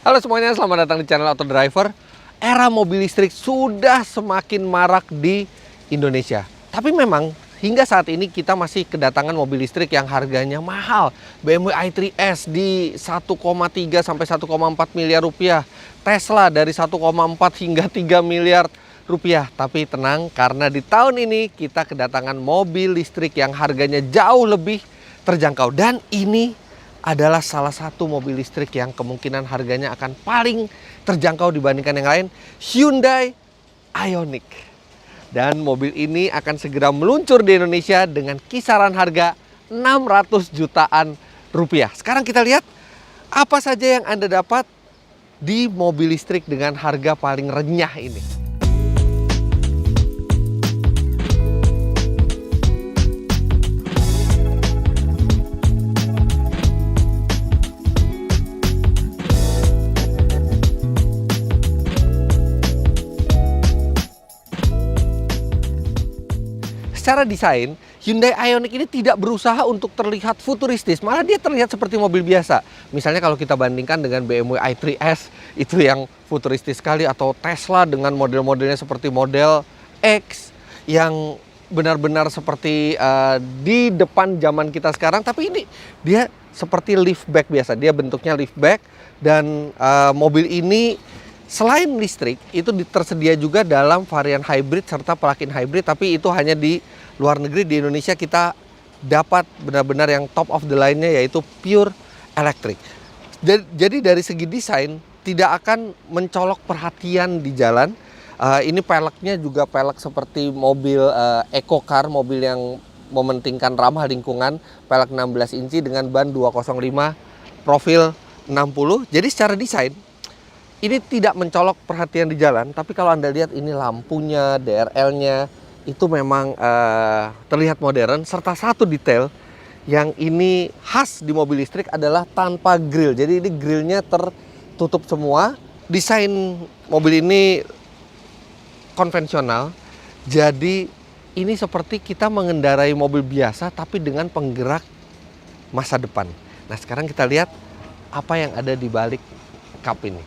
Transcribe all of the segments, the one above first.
Halo semuanya, selamat datang di channel Auto Driver. Era mobil listrik sudah semakin marak di Indonesia. Tapi memang hingga saat ini kita masih kedatangan mobil listrik yang harganya mahal. BMW i3S di 1,3 sampai 1,4 miliar rupiah. Tesla dari 1,4 hingga 3 miliar rupiah. Tapi tenang, karena di tahun ini kita kedatangan mobil listrik yang harganya jauh lebih terjangkau. Dan ini adalah salah satu mobil listrik yang kemungkinan harganya akan paling terjangkau dibandingkan yang lain, Hyundai Ioniq. Dan mobil ini akan segera meluncur di Indonesia dengan kisaran harga 600 jutaan rupiah. Sekarang kita lihat apa saja yang Anda dapat di mobil listrik dengan harga paling renyah ini. Secara desain, Hyundai Ioniq ini tidak berusaha untuk terlihat futuristis, malah dia terlihat seperti mobil biasa. Misalnya kalau kita bandingkan dengan BMW i3S, itu yang futuristis sekali, atau Tesla dengan model-modelnya seperti model X, yang benar-benar seperti di depan zaman kita sekarang. Tapi ini dia seperti liftback biasa, dia bentuknya liftback, dan mobil ini selain listrik, itu tersedia juga dalam varian hybrid serta plug-in hybrid, tapi itu hanya di luar negeri. Di Indonesia kita dapat benar-benar yang top of the line-nya, yaitu pure electric. Jadi dari segi desain tidak akan mencolok perhatian di jalan. Ini peleknya juga pelek seperti mobil eco car, mobil yang mementingkan ramah lingkungan, pelek 16 inci dengan ban 205 profil 60. Jadi secara desain ini tidak mencolok perhatian di jalan, tapi kalau Anda lihat ini lampunya, DRL-nya, itu memang terlihat modern. Serta satu detail yang ini khas di mobil listrik adalah tanpa grill. Jadi ini grillnya tertutup semua. Desain mobil ini konvensional, jadi ini seperti kita mengendarai mobil biasa, tapi dengan penggerak masa depan. Nah, sekarang kita lihat apa yang ada di balik kap ini.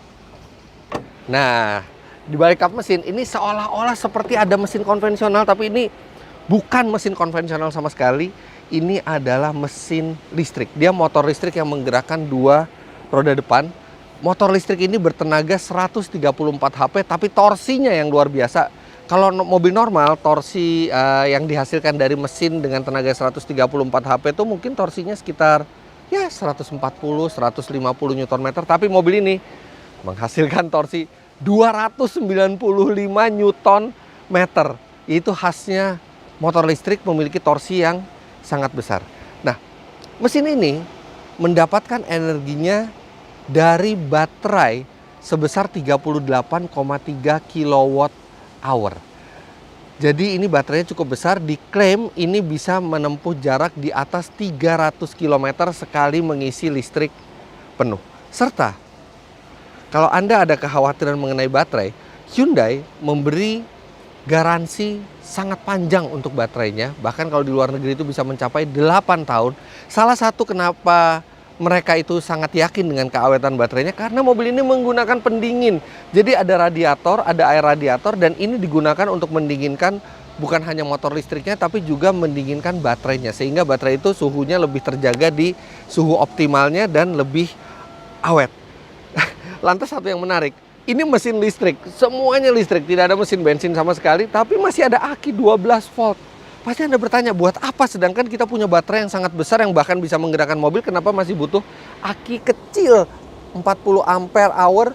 Nah, di balik kap mesin ini seolah-olah seperti ada mesin konvensional, tapi ini bukan mesin konvensional sama sekali. Ini adalah mesin listrik. Dia motor listrik yang menggerakkan dua roda depan. Motor listrik ini bertenaga 134 HP, tapi torsinya yang luar biasa. Kalau mobil normal, torsi yang dihasilkan dari mesin dengan tenaga 134 HP itu mungkin torsinya sekitar ya 140, 150 Nm. Tapi mobil ini menghasilkan torsi 295 Nm. Itu khasnya motor listrik memiliki torsi yang sangat besar. Nah, mesin ini mendapatkan energinya dari baterai sebesar 38,3 kWh. Jadi ini baterainya cukup besar, diklaim ini bisa menempuh jarak di atas 300 km sekali mengisi listrik penuh. Serta kalau Anda ada kekhawatiran mengenai baterai, Hyundai memberi garansi sangat panjang untuk baterainya. Bahkan kalau di luar negeri itu bisa mencapai 8 tahun. Salah satu kenapa mereka itu sangat yakin dengan keawetan baterainya, karena mobil ini menggunakan pendingin. Jadi ada radiator, ada air radiator, dan ini digunakan untuk mendinginkan bukan hanya motor listriknya, tapi juga mendinginkan baterainya. Sehingga baterai itu suhunya lebih terjaga di suhu optimalnya dan lebih awet. Lantas satu yang menarik, ini mesin listrik, semuanya listrik, tidak ada mesin bensin sama sekali, tapi masih ada aki 12 volt. Pasti Anda bertanya, buat apa? Sedangkan kita punya baterai yang sangat besar yang bahkan bisa menggerakkan mobil, kenapa masih butuh aki kecil 40 ampere hour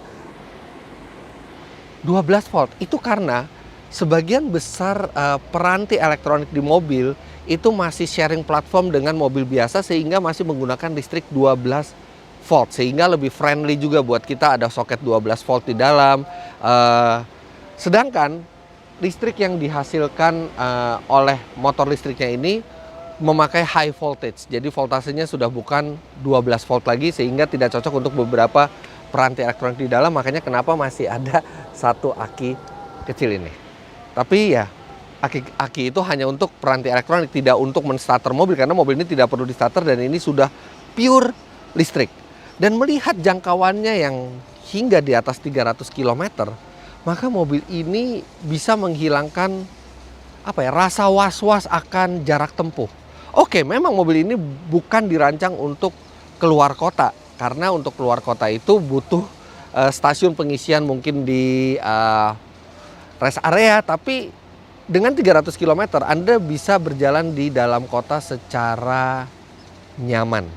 12 volt? Itu karena sebagian besar peranti elektronik di mobil itu masih sharing platform dengan mobil biasa, sehingga masih menggunakan listrik 12 volt, sehingga lebih friendly juga buat kita, ada soket 12 volt di dalam. Sedangkan listrik yang dihasilkan oleh motor listriknya ini memakai high voltage, jadi voltasenya sudah bukan 12 volt lagi, sehingga tidak cocok untuk beberapa peranti elektronik di dalam. Makanya kenapa masih ada satu aki kecil ini. Tapi ya, aki itu hanya untuk peranti elektronik, tidak untuk menstarter mobil, karena mobil ini tidak perlu di starter dan ini sudah pure listrik. Dan melihat jangkauannya yang hingga di atas 300 km, maka mobil ini bisa menghilangkan rasa was-was akan jarak tempuh. Oke, memang mobil ini bukan dirancang untuk keluar kota, karena untuk keluar kota itu butuh stasiun pengisian mungkin di rest area, tapi dengan 300 km Anda bisa berjalan di dalam kota secara nyaman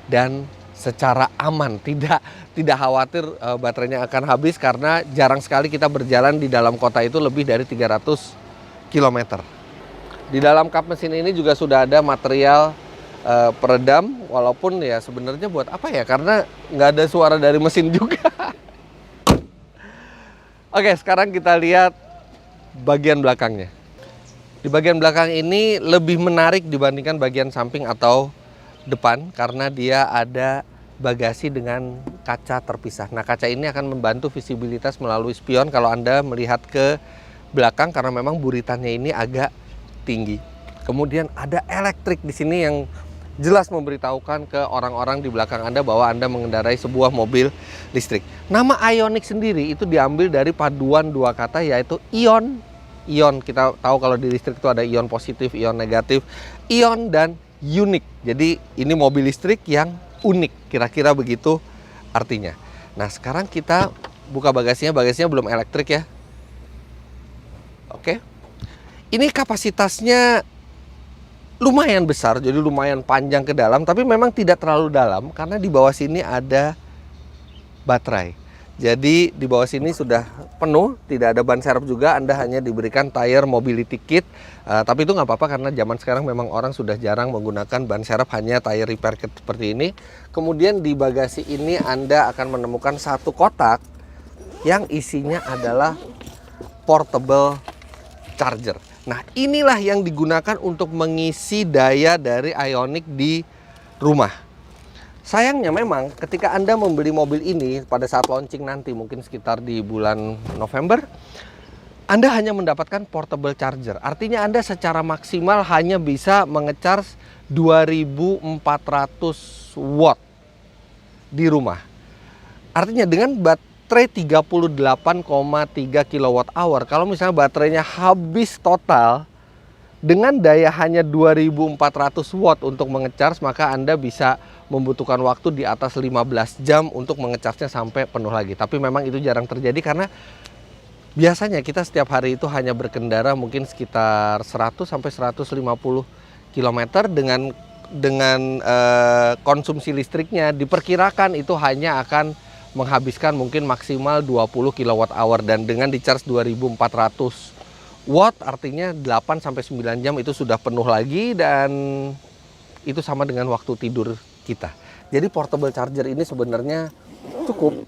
dan secara aman, tidak khawatir baterainya akan habis, karena jarang sekali kita berjalan di dalam kota itu lebih dari 300 km. Di dalam kap mesin ini juga sudah ada material peredam, walaupun ya sebenarnya buat apa ya, karena nggak ada suara dari mesin juga. Oke, sekarang kita lihat bagian belakangnya. Di bagian belakang ini lebih menarik dibandingkan bagian samping atau depan, karena dia ada bagasi dengan kaca terpisah. Nah, kaca ini akan membantu visibilitas melalui spion kalau Anda melihat ke belakang, karena memang buritannya ini agak tinggi. Kemudian ada elektrik di sini yang jelas memberitahukan ke orang-orang di belakang Anda bahwa Anda mengendarai sebuah mobil listrik. Nama Ioniq sendiri itu diambil dari paduan dua kata, yaitu ion. Ion, kita tahu kalau di listrik itu ada ion positif, ion negatif, ion dan unik. Jadi ini mobil listrik yang unik, kira-kira begitu artinya. Nah, sekarang kita buka bagasinya. Bagasinya belum elektrik ya. Oke. Ini kapasitasnya lumayan besar, jadi lumayan panjang ke dalam, tapi memang tidak terlalu dalam karena di bawah sini ada baterai. Jadi di bawah sini sudah penuh, tidak ada ban serep juga, Anda hanya diberikan tire mobility kit. Tapi itu nggak apa-apa karena zaman sekarang memang orang sudah jarang menggunakan ban serep, hanya tire repair kit seperti ini. Kemudian di bagasi ini Anda akan menemukan satu kotak yang isinya adalah portable charger. Nah, inilah yang digunakan untuk mengisi daya dari Ioniq di rumah. Sayangnya memang ketika Anda membeli mobil ini pada saat launching nanti, mungkin sekitar di bulan November, Anda hanya mendapatkan portable charger. Artinya Anda secara maksimal hanya bisa mengecharge 2400 watt di rumah. Artinya dengan baterai 38,3 kWh, kalau misalnya baterainya habis total dengan daya hanya 2400 watt untuk mengecharge, maka Anda bisa membutuhkan waktu di atas 15 jam untuk mengecharge-nya sampai penuh lagi. Tapi memang itu jarang terjadi karena biasanya kita setiap hari itu hanya berkendara mungkin sekitar 100 sampai 150 km dengan konsumsi listriknya diperkirakan itu hanya akan menghabiskan mungkin maksimal 20 kWh, dan dengan di charge 2400 watt artinya 8 sampai 9 jam itu sudah penuh lagi, dan itu sama dengan waktu tidur kita. Jadi portable charger ini sebenarnya cukup.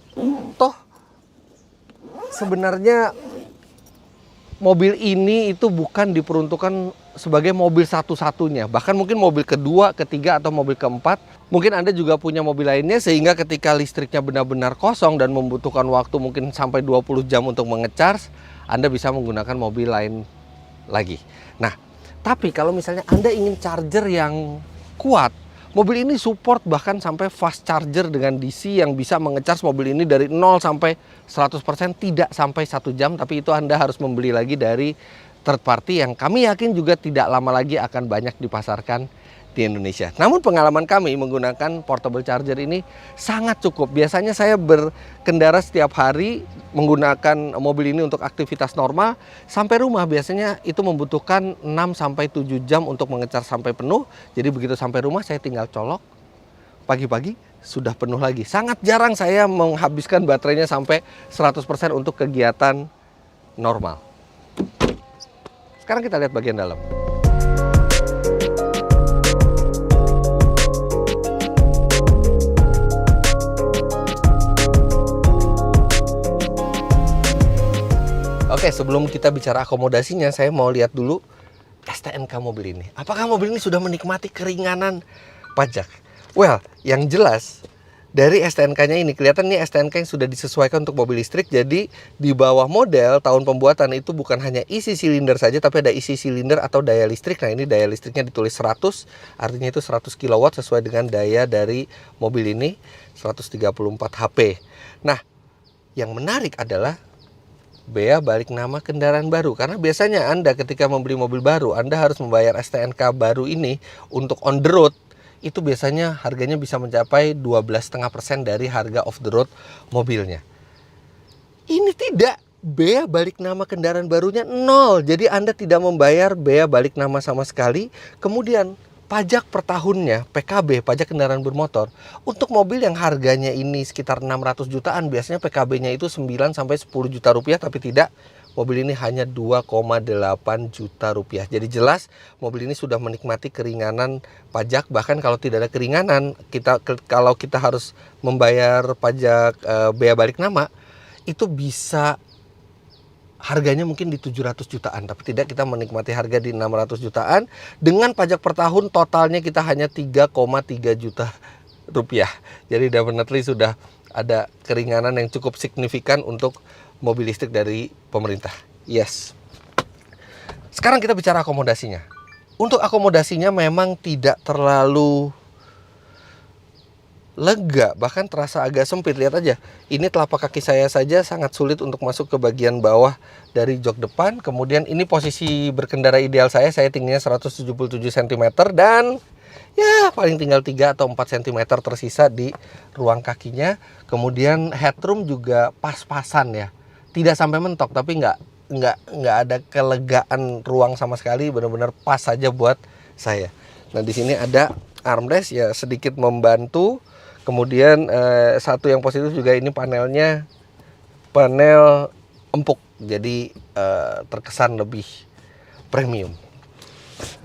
Toh sebenarnya mobil ini itu bukan diperuntukkan sebagai mobil satu-satunya. Bahkan mungkin mobil kedua, ketiga, atau mobil keempat. Mungkin Anda juga punya mobil lainnya, sehingga ketika listriknya benar-benar kosong dan membutuhkan waktu mungkin sampai 20 jam untuk mengecharge, Anda bisa menggunakan mobil lain lagi. Nah, tapi kalau misalnya Anda ingin charger yang kuat, mobil ini support bahkan sampai fast charger dengan DC yang bisa mengecharge mobil ini dari 0 sampai 100% tidak sampai 1 jam. Tapi itu Anda harus membeli lagi dari third party yang kami yakin juga tidak lama lagi akan banyak dipasarkan di Indonesia. Namun pengalaman kami menggunakan portable charger ini sangat cukup. Biasanya saya berkendara setiap hari menggunakan mobil ini untuk aktivitas normal. Sampai rumah biasanya itu membutuhkan 6 sampai 7 jam untuk mengecharge sampai penuh. Jadi begitu sampai rumah saya tinggal colok, pagi-pagi sudah penuh lagi. Sangat jarang saya menghabiskan baterainya sampai 100% untuk kegiatan normal. Sekarang kita lihat bagian dalam. Oke, sebelum kita bicara akomodasinya, saya mau lihat dulu STNK mobil ini. Apakah mobil ini sudah menikmati keringanan pajak? Well, yang jelas dari STNK-nya ini kelihatan nih STNK yang sudah disesuaikan untuk mobil listrik. Jadi di bawah model tahun pembuatan itu bukan hanya isi silinder saja, tapi ada isi silinder atau daya listrik. Nah, ini daya listriknya ditulis 100, artinya itu 100 kW sesuai dengan daya dari mobil ini, 134 HP. Nah, Yang menarik adalah bea balik nama kendaraan baru. Karena biasanya Anda ketika membeli mobil baru, Anda harus membayar STNK baru ini untuk on the road. Itu biasanya harganya bisa mencapai 12,5% dari harga off the road mobilnya. Ini tidak, bea balik nama kendaraan barunya 0. Jadi Anda tidak membayar bea balik nama sama sekali. Kemudian pajak per tahunnya, PKB, pajak kendaraan bermotor, untuk mobil yang harganya ini sekitar 600 jutaan, biasanya PKB-nya itu 9 sampai 10 juta rupiah, tapi tidak. Mobil ini hanya 2,8 juta rupiah. Jadi jelas mobil ini sudah menikmati keringanan pajak. Bahkan kalau tidak ada keringanan, kalau kita harus membayar pajak bea balik nama, itu bisa harganya mungkin di 700 jutaan, tapi tidak, kita menikmati harga di 600 jutaan. Dengan pajak per tahun totalnya kita hanya 3,3 juta rupiah. Jadi definitely sudah ada keringanan yang cukup signifikan untuk mobil listrik dari pemerintah. Yes. Sekarang kita bicara akomodasinya. Untuk akomodasinya memang tidak terlalu lega, bahkan terasa agak sempit. Lihat aja, ini telapak kaki saya saja sangat sulit untuk masuk ke bagian bawah dari jok depan. Kemudian ini posisi berkendara ideal saya tingginya 177 cm dan ya paling tinggal 3 atau 4 cm tersisa di ruang kakinya. Kemudian headroom juga pas-pasan ya, tidak sampai mentok, tapi nggak ada kelegaan ruang sama sekali, benar-benar pas saja buat saya. Nah di sini ada armrest ya, sedikit membantu. Kemudian satu yang positif juga, ini panelnya panel empuk, jadi terkesan lebih premium.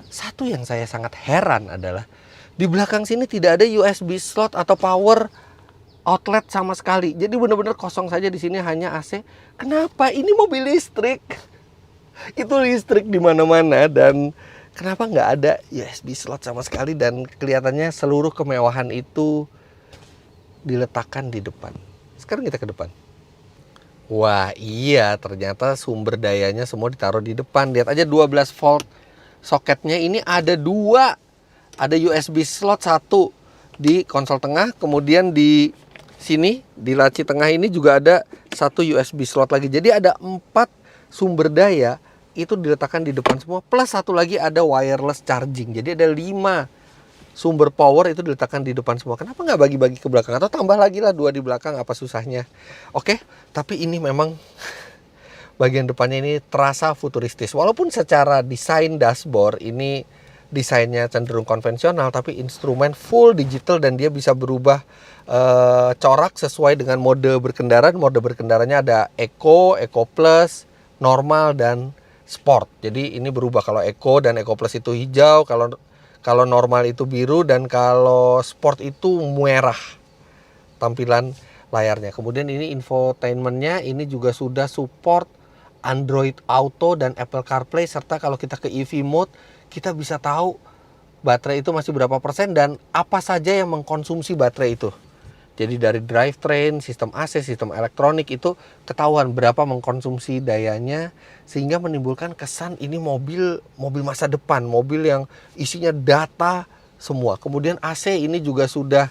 Satu yang saya sangat heran adalah di belakang sini tidak ada USB slot atau power outlet sama sekali. Jadi benar-benar kosong saja di sini, hanya AC. Kenapa? Ini mobil listrik. Itu listrik di mana-mana, dan kenapa nggak ada USB slot sama sekali, dan kelihatannya seluruh kemewahan itu diletakkan di depan. Sekarang kita ke depan. Wah iya, ternyata sumber dayanya semua ditaruh di depan. Lihat aja 12 volt soketnya ini ada 2. Ada USB slot 1 di konsol tengah, kemudian di sini di laci tengah ini juga ada 1 USB slot lagi. Jadi ada 4 sumber daya itu diletakkan di depan semua, plus 1 lagi ada wireless charging. Jadi ada 5 sumber power itu diletakkan di depan semua. Kenapa nggak bagi-bagi ke belakang, atau tambah lagi lah 2 di belakang, apa susahnya? Oke, tapi ini memang bagian depannya ini terasa futuristis. Walaupun secara desain dashboard ini desainnya cenderung konvensional, tapi instrumen full digital dan dia bisa berubah corak sesuai dengan mode berkendara. Mode berkendaranya ada Eco, Eco Plus, normal, dan sport. Jadi ini berubah, kalau Eco dan Eco Plus itu hijau, kalau normal itu biru, dan kalau sport itu merah tampilan layarnya. Kemudian ini infotainmentnya ini juga sudah support Android Auto dan Apple CarPlay, serta kalau kita ke EV mode kita bisa tahu baterai itu masih berapa persen dan apa saja yang mengkonsumsi baterai itu. Jadi dari drivetrain, sistem AC, sistem elektronik itu ketahuan berapa mengkonsumsi dayanya, sehingga menimbulkan kesan ini mobil masa depan, mobil yang isinya data semua. Kemudian AC ini juga sudah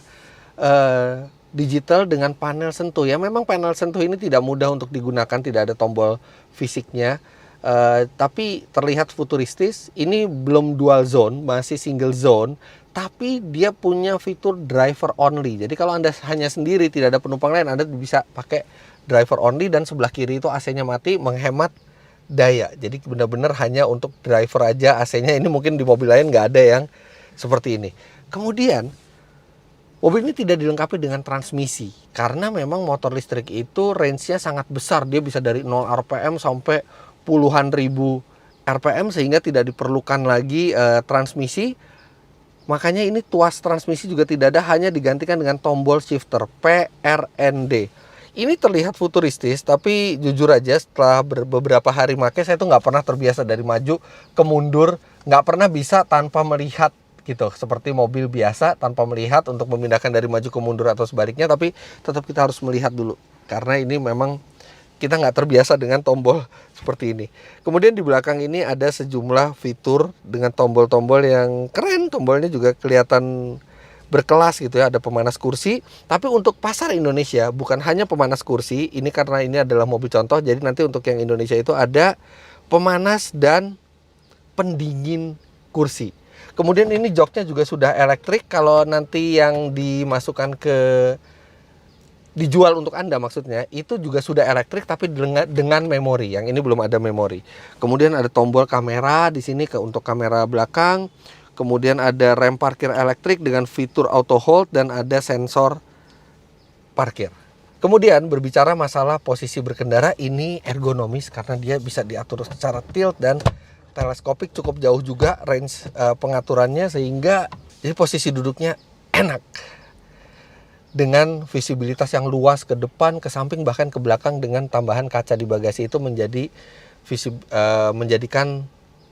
digital dengan panel sentuh. Ya memang panel sentuh ini tidak mudah untuk digunakan, tidak ada tombol fisiknya, tapi terlihat futuristis. Ini belum dual zone, masih single zone, tapi dia punya fitur driver only. Jadi kalau Anda hanya sendiri, tidak ada penumpang lain, Anda bisa pakai driver only, dan sebelah kiri itu AC-nya mati, menghemat daya. Jadi benar-benar hanya untuk driver aja AC-nya. Ini mungkin di mobil lain nggak ada yang seperti ini. Kemudian mobil ini tidak dilengkapi dengan transmisi, karena memang motor listrik itu range-nya sangat besar. Dia bisa dari 0 RPM sampai puluhan ribu RPM, sehingga tidak diperlukan lagi transmisi. Makanya ini tuas transmisi juga tidak ada, hanya digantikan dengan tombol shifter PRND. Ini terlihat futuristis, tapi jujur aja setelah beberapa hari pakai, saya tuh nggak pernah terbiasa dari maju ke mundur, nggak pernah bisa tanpa melihat gitu, seperti mobil biasa tanpa melihat untuk memindahkan dari maju ke mundur atau sebaliknya, tapi tetap kita harus melihat dulu karena ini memang kita nggak terbiasa dengan tombol seperti ini. Kemudian di belakang ini ada sejumlah fitur dengan tombol-tombol yang keren. Tombolnya juga kelihatan berkelas gitu ya, ada pemanas kursi. Tapi untuk pasar Indonesia bukan hanya pemanas kursi, ini karena ini adalah mobil contoh, jadi nanti untuk yang Indonesia itu ada pemanas dan pendingin kursi. Kemudian ini joknya juga sudah elektrik. Kalau nanti yang dijual untuk Anda maksudnya, itu juga sudah elektrik tapi dengan memori. Yang ini belum ada memori. Kemudian ada tombol kamera di sini untuk kamera belakang. Kemudian ada rem parkir elektrik dengan fitur auto hold dan ada sensor parkir. Kemudian berbicara masalah posisi berkendara, ini ergonomis karena dia bisa diatur secara tilt dan teleskopik, cukup jauh juga range pengaturannya, sehingga jadi posisi duduknya enak. Dengan visibilitas yang luas ke depan, ke samping, bahkan ke belakang dengan tambahan kaca di bagasi itu menjadikan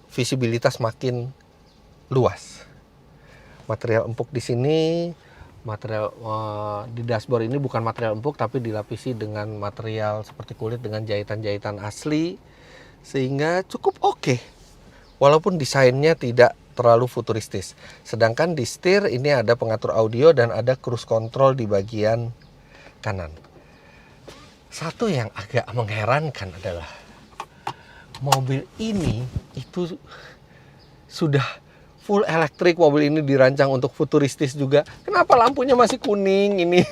visibilitas makin luas. Material empuk di sini, di dashboard ini bukan material empuk tapi dilapisi dengan material seperti kulit dengan jahitan-jahitan asli, sehingga cukup oke. Walaupun desainnya tidak terlalu futuristis. Sedangkan di setir ini ada pengatur audio dan ada cruise control di bagian kanan. Satu yang agak mengherankan adalah mobil ini itu sudah full elektrik. Mobil ini dirancang untuk futuristis juga. Kenapa lampunya masih kuning ini?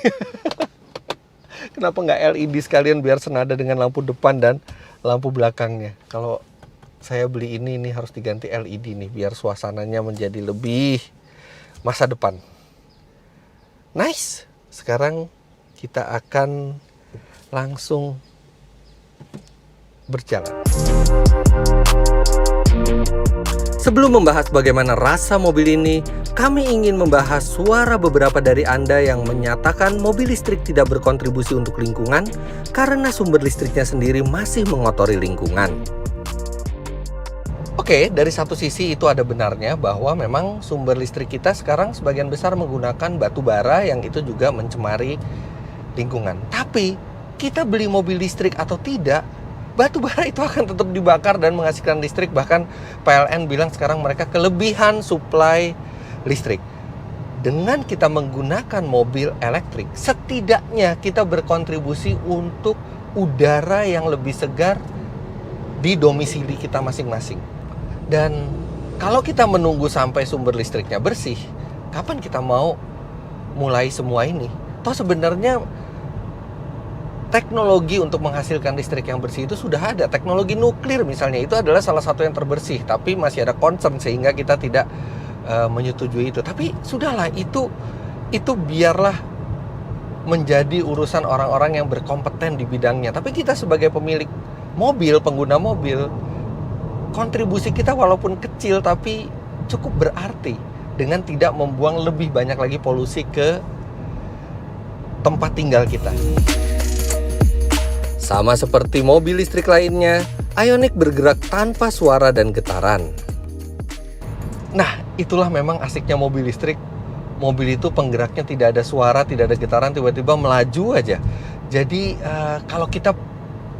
Kenapa nggak LED sekalian biar senada dengan lampu depan dan lampu belakangnya? Kalau saya beli ini harus diganti LED nih biar suasananya menjadi lebih masa depan. Nice. Sekarang kita akan langsung berjalan. Sebelum membahas bagaimana rasa mobil ini, kami ingin membahas suara beberapa dari Anda yang menyatakan mobil listrik tidak berkontribusi untuk lingkungan karena sumber listriknya sendiri masih mengotori lingkungan. Oke, dari satu sisi itu ada benarnya bahwa memang sumber listrik kita sekarang sebagian besar menggunakan batu bara yang itu juga mencemari lingkungan. Tapi kita beli mobil listrik atau tidak, batu bara itu akan tetap dibakar dan menghasilkan listrik. Bahkan PLN bilang sekarang mereka kelebihan suplai listrik. Dengan kita menggunakan mobil elektrik, setidaknya kita berkontribusi untuk udara yang lebih segar di domisili kita masing-masing. Dan kalau kita menunggu sampai sumber listriknya bersih, kapan kita mau mulai semua ini? Toh sebenarnya teknologi untuk menghasilkan listrik yang bersih itu sudah ada. Teknologi nuklir misalnya itu adalah salah satu yang terbersih, tapi masih ada concern sehingga kita tidak menyetujui itu. Tapi sudahlah, itu biarlah menjadi urusan orang-orang yang berkompeten di bidangnya. Tapi kita sebagai pemilik mobil, pengguna mobil, kontribusi kita walaupun kecil tapi cukup berarti dengan tidak membuang lebih banyak lagi polusi ke tempat tinggal kita. Sama seperti mobil listrik lainnya, Ioniq bergerak tanpa suara dan getaran. Nah, itulah memang asiknya mobil listrik. Mobil itu penggeraknya tidak ada suara, tidak ada getaran, tiba-tiba melaju aja. Jadi kalau kita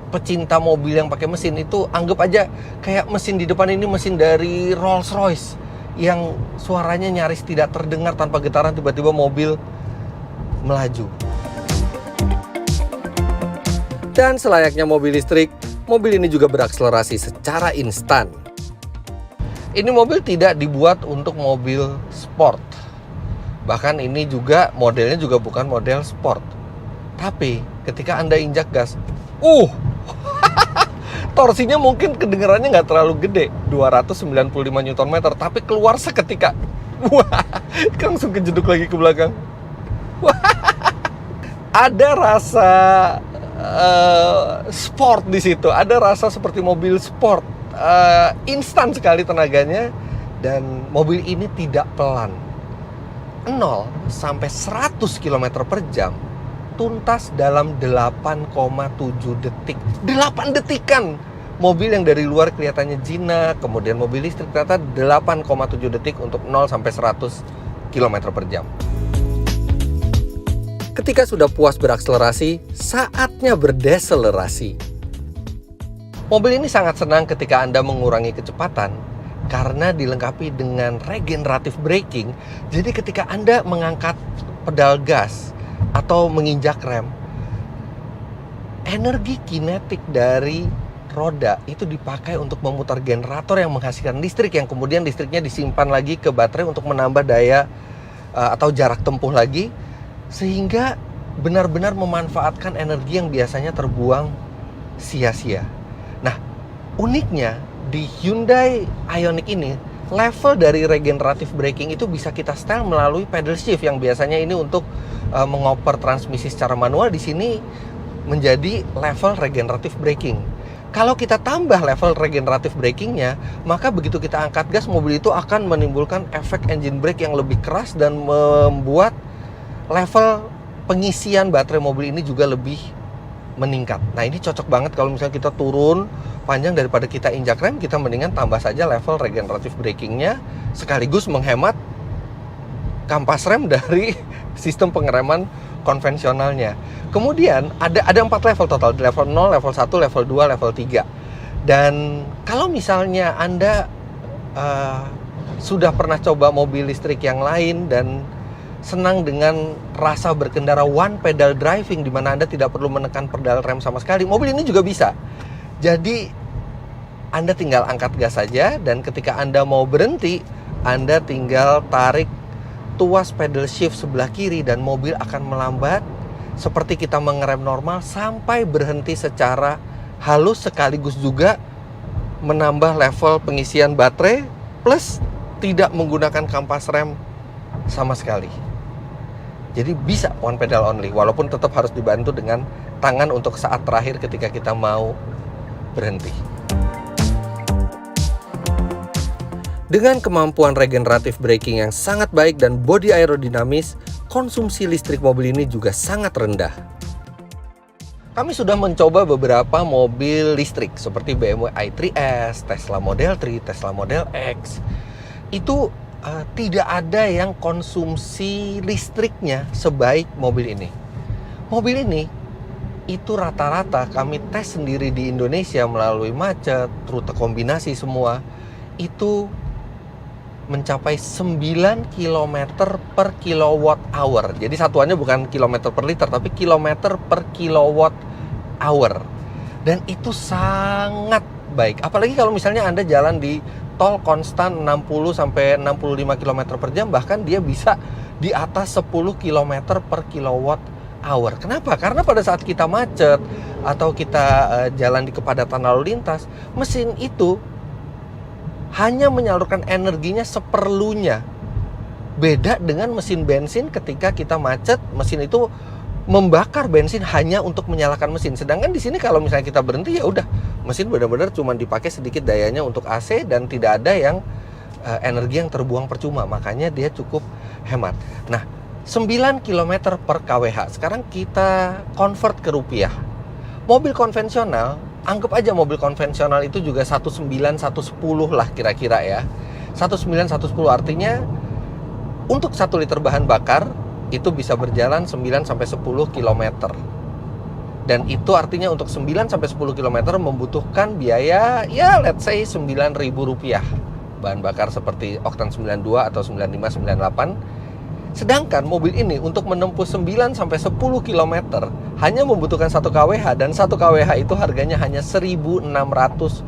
pecinta mobil yang pakai mesin itu, anggap aja kayak mesin di depan ini mesin dari Rolls Royce yang suaranya nyaris tidak terdengar tanpa getaran, tiba-tiba mobil melaju. Dan selayaknya mobil listrik, mobil ini juga berakselerasi secara instan. Ini mobil tidak dibuat untuk mobil sport. Bahkan ini juga modelnya juga bukan model sport. Tapi ketika Anda injak gas, torsinya mungkin kedengarannya nggak terlalu gede, 295 Nm, tapi keluar seketika. Wah, langsung kejeduk lagi ke belakang. Wah, ada rasa sport di situ, ada rasa seperti mobil sport. Instan sekali tenaganya, dan mobil ini tidak pelan. 0 sampai 100 km per jam tuntas dalam 8,7 detik. 8 detikan. Mobil yang dari luar kelihatannya jinak, kemudian mobil listrik ternyata 8,7 detik untuk 0 sampai 100 km per jam. Ketika sudah puas berakselerasi, saatnya berdeselerasi. Mobil ini sangat senang ketika Anda mengurangi kecepatan karena dilengkapi dengan regenerative braking. Jadi ketika Anda mengangkat pedal gas atau menginjak rem, energi kinetik dari roda itu dipakai untuk memutar generator yang menghasilkan listrik, yang kemudian listriknya disimpan lagi ke baterai untuk menambah daya atau jarak tempuh lagi, sehingga benar-benar memanfaatkan energi yang biasanya terbuang sia-sia. Nah, uniknya di Hyundai Ioniq ini, level dari regenerative braking itu bisa kita setel melalui pedal shift, yang biasanya ini untuk mengoper transmisi secara manual. Di sini menjadi level regenerative braking. Kalau kita tambah level regenerative brakingnya, maka begitu kita angkat gas, mobil itu akan menimbulkan efek engine brake yang lebih keras dan membuat level pengisian baterai mobil ini juga lebih meningkat. Nah, ini cocok banget kalau misalnya kita turun panjang, daripada kita injak rem, kita mendingan tambah saja level regenerative brakingnya, sekaligus menghemat kampas rem dari sistem pengereman konvensionalnya. Kemudian ada 4 level total, level 0, level 1, level 2, level 3. Dan kalau misalnya Anda sudah pernah coba mobil listrik yang lain dan senang dengan rasa berkendara one pedal driving, di mana Anda tidak perlu menekan pedal rem sama sekali, mobil ini juga bisa. Jadi Anda tinggal angkat gas saja, dan ketika Anda mau berhenti, Anda tinggal tarik tuas pedal shift sebelah kiri, dan mobil akan melambat seperti kita mengerem normal sampai berhenti secara halus, sekaligus juga menambah level pengisian baterai plus tidak menggunakan kampas rem sama sekali. Jadi bisa one pedal only, walaupun tetap harus dibantu dengan tangan untuk saat terakhir ketika kita mau berhenti. Dengan kemampuan regenerative braking yang sangat baik dan bodi aerodinamis, konsumsi listrik mobil ini juga sangat rendah. Kami sudah mencoba beberapa mobil listrik seperti BMW i3S, Tesla Model 3, Tesla Model X. Itu tidak ada yang konsumsi listriknya sebaik mobil ini. Mobil ini itu rata-rata kami tes sendiri di Indonesia melalui macet, rute kombinasi semua, itu mencapai 9 km per kilowatt hour. Jadi satuannya bukan kilometer per liter, tapi kilometer per kilowatt hour. Dan itu sangat baik. Apalagi kalau misalnya Anda jalan di tol konstan 60 sampai 65 km per jam, bahkan dia bisa di atas 10 km per kilowatt hour. Kenapa? Karena pada saat kita macet atau kita jalan di kepadatan lalu lintas, mesin itu hanya menyalurkan energinya seperlunya. Beda dengan mesin bensin, ketika kita macet, mesin itu membakar bensin hanya untuk menyalakan mesin. Sedangkan di sini kalau misalnya kita berhenti, ya udah, mesin benar-benar cuma dipakai sedikit dayanya untuk AC dan tidak ada yang energi yang terbuang percuma. Makanya dia cukup hemat. Nah, 9 km per kWh. Sekarang kita convert ke rupiah. Mobil konvensional, anggap aja mobil konvensional itu juga 19, 110 lah kira-kira ya. 19, 110 artinya untuk 1 liter bahan bakar itu bisa berjalan 9 sampai 10 km. Dan itu artinya untuk 9 sampai 10 km membutuhkan biaya ya let's say Rp9.000. Bahan bakar seperti oktan 92 atau 95, 98. Sedangkan mobil ini untuk menempuh 9 sampai 10 km hanya membutuhkan 1 kWh, dan 1 kWh itu harganya hanya Rp1.600.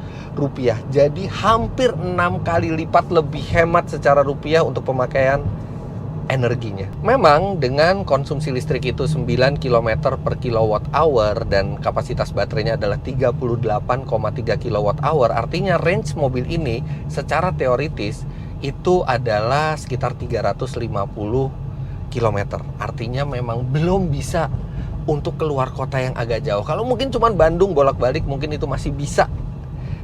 Jadi hampir 6 kali lipat lebih hemat secara rupiah untuk pemakaian energinya. Memang dengan konsumsi listrik itu 9 km per kilowatt hour dan kapasitas baterainya adalah 38,3 kWh, artinya range mobil ini secara teoritis itu adalah sekitar 350 km. Artinya memang belum bisa untuk keluar kota yang agak jauh. Kalau mungkin cuma Bandung bolak-balik mungkin itu masih bisa.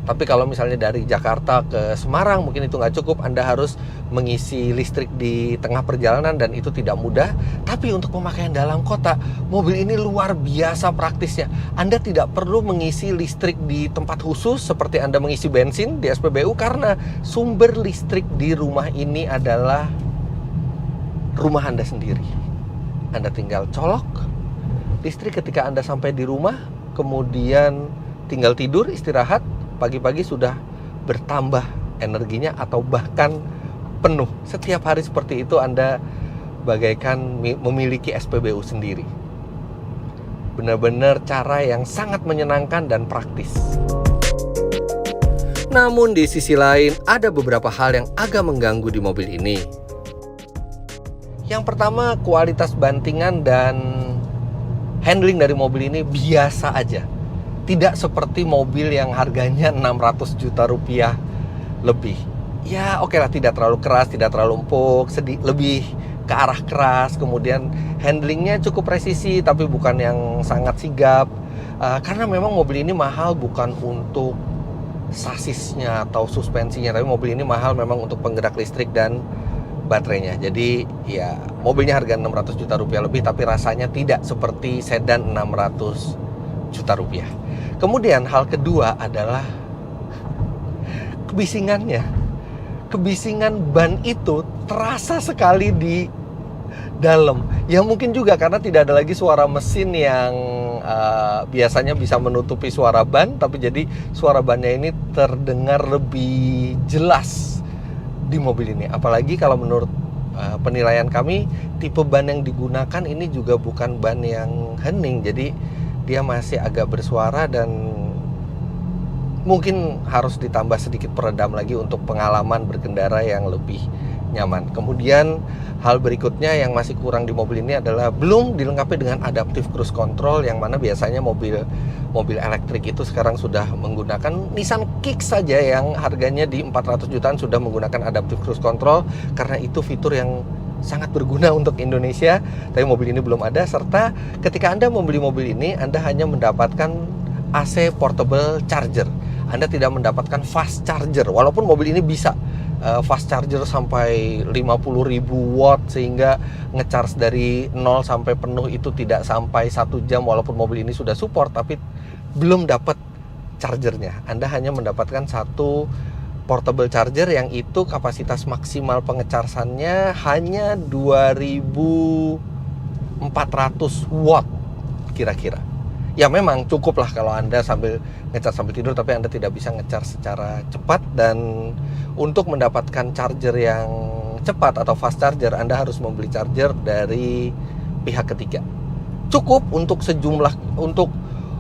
Tapi kalau misalnya dari Jakarta ke Semarang mungkin itu nggak cukup. Anda harus mengisi listrik di tengah perjalanan dan itu tidak mudah. Tapi untuk pemakaian dalam kota, mobil ini luar biasa praktisnya. Anda tidak perlu mengisi listrik di tempat khusus seperti Anda mengisi bensin di SPBU, karena sumber listrik di rumah ini adalah rumah Anda sendiri. Anda tinggal colok listrik ketika Anda sampai di rumah, kemudian tinggal tidur, istirahat. Pagi-pagi sudah bertambah energinya atau bahkan penuh. Setiap hari seperti itu Anda bagaikan memiliki SPBU sendiri. Benar-benar cara yang sangat menyenangkan dan praktis. Namun di sisi lain ada beberapa hal yang agak mengganggu di mobil ini. Yang pertama, kualitas bantingan dan handling dari mobil ini biasa aja. Tidak seperti mobil yang harganya 600 juta rupiah lebih. Ya oke lah, tidak terlalu keras, tidak terlalu empuk, lebih ke arah keras. Kemudian handlingnya cukup presisi tapi bukan yang sangat sigap. Karena memang mobil ini mahal bukan untuk sasisnya atau suspensinya, tapi mobil ini mahal memang untuk penggerak listrik dan baterainya. Jadi ya mobilnya harga 600 juta rupiah lebih, tapi rasanya tidak seperti sedan 600 juta rupiah. Kemudian hal kedua adalah kebisingannya. Kebisingan ban itu terasa sekali di dalam. Ya mungkin juga karena tidak ada lagi suara mesin yang biasanya bisa menutupi suara ban, tapi jadi suara bannya ini terdengar lebih jelas di mobil ini. Apalagi kalau menurut penilaian kami, tipe ban yang digunakan ini juga bukan ban yang hening, jadi dia masih agak bersuara dan mungkin harus ditambah sedikit peredam lagi untuk pengalaman berkendara yang lebih nyaman. Kemudian hal berikutnya yang masih kurang di mobil ini adalah belum dilengkapi dengan adaptive cruise control, yang mana biasanya mobil elektrik itu sekarang sudah menggunakan. Nissan Kicks saja yang harganya di 400 jutaan sudah menggunakan adaptive cruise control, karena itu fitur yang sangat berguna untuk Indonesia, tapi mobil ini belum ada. Serta ketika Anda membeli mobil ini, Anda hanya mendapatkan AC portable charger. Anda tidak mendapatkan fast charger, walaupun mobil ini bisa fast charger sampai 50.000 watt, sehingga ngecharge dari 0 sampai penuh itu tidak sampai 1 jam, walaupun mobil ini sudah support, tapi belum dapat chargernya. Anda hanya mendapatkan satu portable charger yang itu kapasitas maksimal pengecasannya hanya 2400 watt kira-kira. Ya memang cukup lah kalau Anda sambil ngecharge sambil tidur, tapi Anda tidak bisa ngecharge secara cepat. Dan untuk mendapatkan charger yang cepat atau fast charger, Anda harus membeli charger dari pihak ketiga. Cukup untuk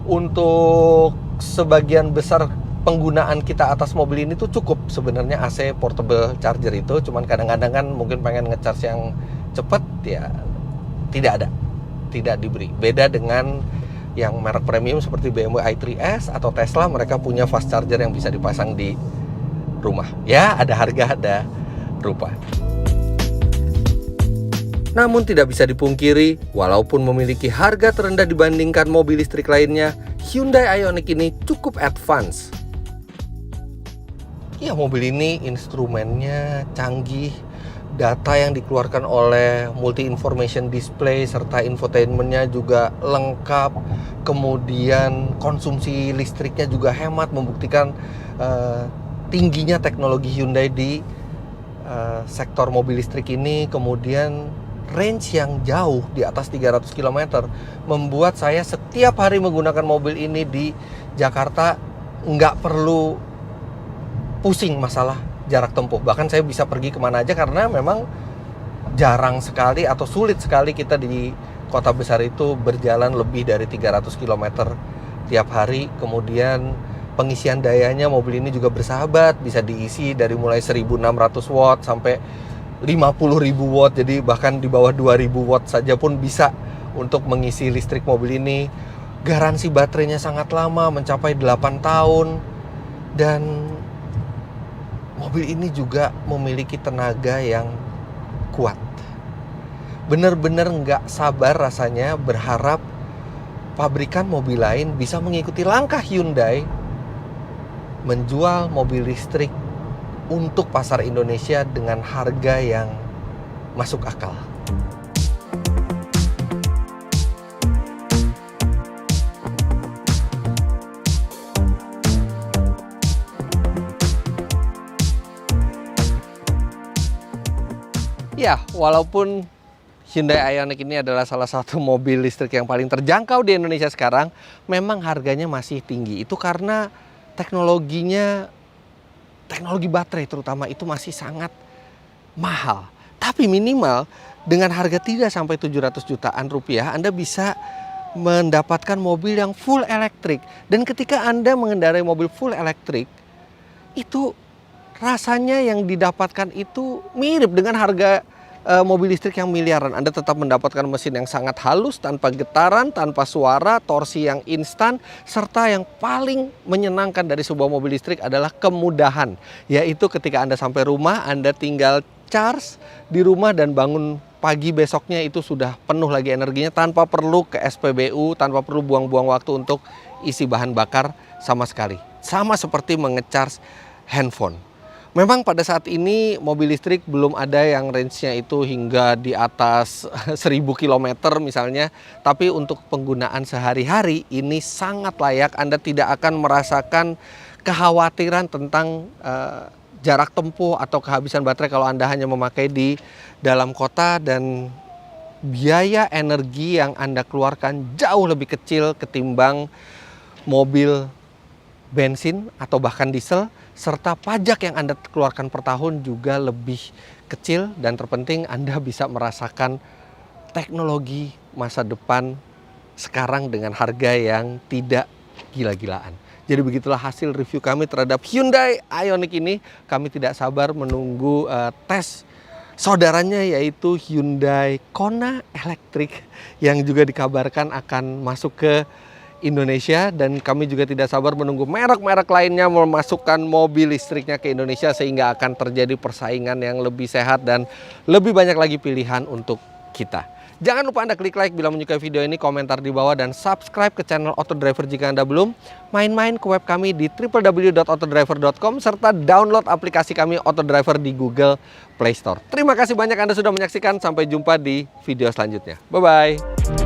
untuk sebagian besar penggunaan kita atas mobil ini tuh cukup sebenarnya AC portable charger itu. Cuman kadang-kadang kan mungkin pengen ngecharge yang cepat, ya tidak diberi. Beda dengan yang merek premium seperti BMW i3S atau Tesla, mereka punya fast charger yang bisa dipasang di rumah. Ya ada harga, ada rupa. Namun tidak bisa dipungkiri, walaupun memiliki harga terendah dibandingkan mobil listrik lainnya, Hyundai Ioniq ini cukup advance. Ya mobil ini instrumennya canggih, data yang dikeluarkan oleh multi information display serta infotainmentnya juga lengkap. Kemudian konsumsi listriknya juga hemat, membuktikan tingginya teknologi Hyundai di sektor mobil listrik ini. Kemudian range yang jauh di atas 300 km membuat saya setiap hari menggunakan mobil ini di Jakarta nggak perlu pusing masalah jarak tempuh. Bahkan saya bisa pergi kemana aja, karena memang jarang sekali atau sulit sekali kita di kota besar itu berjalan lebih dari 300 km tiap hari. Kemudian pengisian dayanya mobil ini juga bersahabat, bisa diisi dari mulai 1600 watt sampai 50.000 watt. Jadi bahkan di bawah 2000 watt saja pun bisa untuk mengisi listrik mobil ini. Garansi baterainya sangat lama, mencapai 8 tahun. Dan mobil ini juga memiliki tenaga yang kuat. Benar-benar nggak sabar rasanya berharap pabrikan mobil lain bisa mengikuti langkah Hyundai menjual mobil listrik untuk pasar Indonesia dengan harga yang masuk akal. Ya, walaupun Hyundai Ioniq ini adalah salah satu mobil listrik yang paling terjangkau di Indonesia sekarang, memang harganya masih tinggi. Itu karena teknologinya teknologi baterai terutama itu masih sangat mahal. Tapi minimal dengan harga tidak sampai 700 jutaan rupiah Anda bisa mendapatkan mobil yang full elektrik. Dan ketika Anda mengendarai mobil full elektrik, itu rasanya yang didapatkan itu mirip dengan harga mobil listrik yang miliaran. Anda tetap mendapatkan mesin yang sangat halus, tanpa getaran, tanpa suara, torsi yang instan, serta yang paling menyenangkan dari sebuah mobil listrik adalah kemudahan. Yaitu ketika Anda sampai rumah, Anda tinggal charge di rumah dan bangun pagi besoknya itu sudah penuh lagi energinya tanpa perlu ke SPBU, tanpa perlu buang-buang waktu untuk isi bahan bakar sama sekali. Sama seperti mengecharge handphone. Memang pada saat ini mobil listrik belum ada yang range-nya itu hingga di atas 1000 km misalnya. Tapi untuk penggunaan sehari-hari ini sangat layak. Anda tidak akan merasakan kekhawatiran tentang jarak tempuh atau kehabisan baterai kalau Anda hanya memakai di dalam kota. Dan biaya energi yang Anda keluarkan jauh lebih kecil ketimbang mobil bensin atau bahkan diesel, serta pajak yang Anda keluarkan per tahun juga lebih kecil. Dan terpenting Anda bisa merasakan teknologi masa depan sekarang dengan harga yang tidak gila-gilaan. Jadi begitulah hasil review kami terhadap Hyundai Ioniq ini. Kami tidak sabar menunggu tes saudaranya yaitu Hyundai Kona Electric yang juga dikabarkan akan masuk ke Indonesia, dan kami juga tidak sabar menunggu merek-merek lainnya memasukkan mobil listriknya ke Indonesia sehingga akan terjadi persaingan yang lebih sehat dan lebih banyak lagi pilihan untuk kita. Jangan lupa Anda klik like bila menyukai video ini, komentar di bawah, dan subscribe ke channel Autodriver jika Anda belum. Main-main ke web kami di www.autodriver.com serta download aplikasi kami Autodriver di Google Play Store. Terima kasih banyak Anda sudah menyaksikan. Sampai jumpa di video selanjutnya. Bye-bye.